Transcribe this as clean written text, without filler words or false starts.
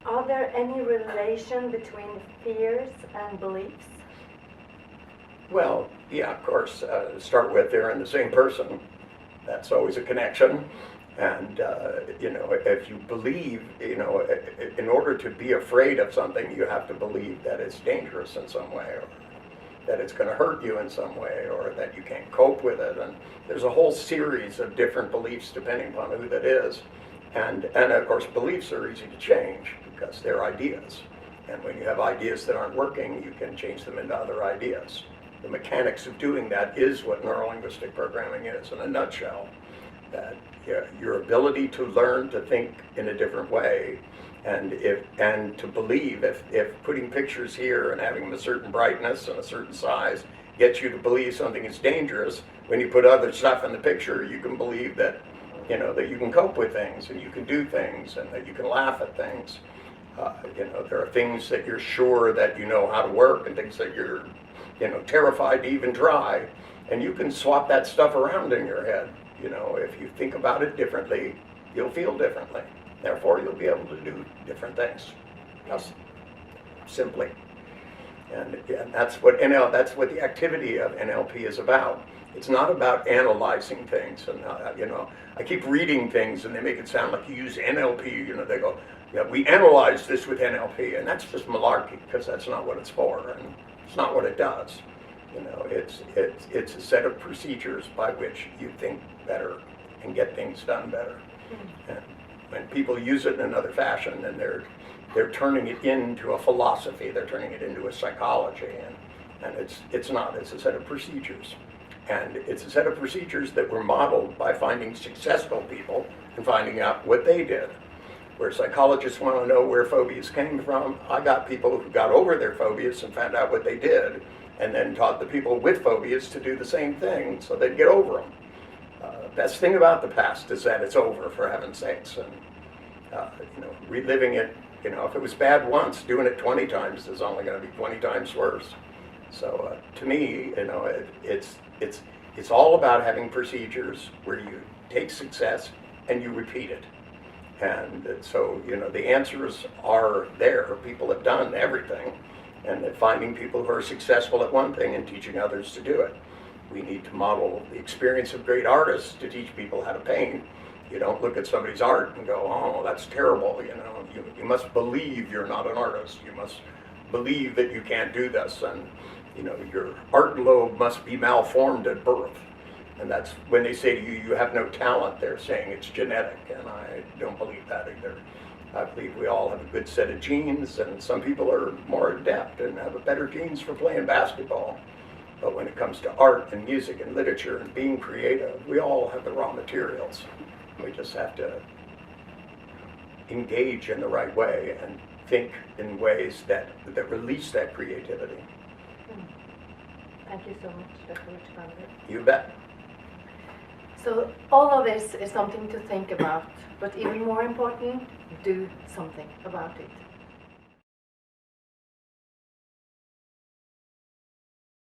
Are there any relation between fears and beliefs? Well, yeah, of course, to start with, they're in the same person. That's always a connection. And, if you believe, in order to be afraid of something, you have to believe that it's dangerous in some way, or that it's going to hurt you in some way, or that you can't cope with it. And there's a whole series of different beliefs depending upon who that is. And of course, beliefs are easy to change because they're ideas. And when you have ideas that aren't working, you can change them into other ideas. The mechanics of doing that is what neurolinguistic programming is in a nutshell. That your ability to learn to think in a different way, and to believe if putting pictures here and having them a certain brightness and a certain size gets you to believe something is dangerous, when you put other stuff in the picture, you can believe that that you can cope with things and you can do things and that you can laugh at things. There are things that you're sure that you know how to work and things that you're terrified to even try, and you can swap that stuff around in your head. If you think about it differently, you'll feel differently. Therefore, you'll be able to do different things. Just simply. And that's what the activity of NLP is about. It's not about analyzing things. And I keep reading things and they make it sound like you use NLP. They go, yeah, we analyze this with NLP, and that's just malarkey because that's not what it's for, and it's not what it does. It's a set of procedures by which you think better and get things done better. And when people use it in another fashion, then they're turning it into a philosophy. They're turning it into a psychology, and it's not. It's a set of procedures, and it's a set of procedures that were modeled by finding successful people and finding out what they did. Where psychologists want to know where phobias came from, I got people who got over their phobias and found out what they did, and then taught the people with phobias to do the same thing so they'd get over them. Best thing about the past is that it's over, for heaven's sakes, and reliving it. If it was bad once, doing it 20 times is only going to be 20 times worse. So to me, it's all about having procedures where you take success and you repeat it. And so, the answers are there. People have done everything, and finding people who are successful at one thing and teaching others to do it. We need to model the experience of great artists to teach people how to paint. You don't look at somebody's art and go, oh, that's terrible. You must believe you're not an artist. You must believe that you can't do this, and your art lobe must be malformed at birth. And that's when they say to you, you have no talent, they're saying it's genetic, and I don't believe that either. I believe we all have a good set of genes, and some people are more adept and have better genes for playing basketball. But when it comes to art and music and literature and being creative, we all have the raw materials. We just have to engage in the right way and think in ways that release that creativity. Thank you so much, Dr. Bandler. You bet. So all of this is something to think about, but even more important, do something about it.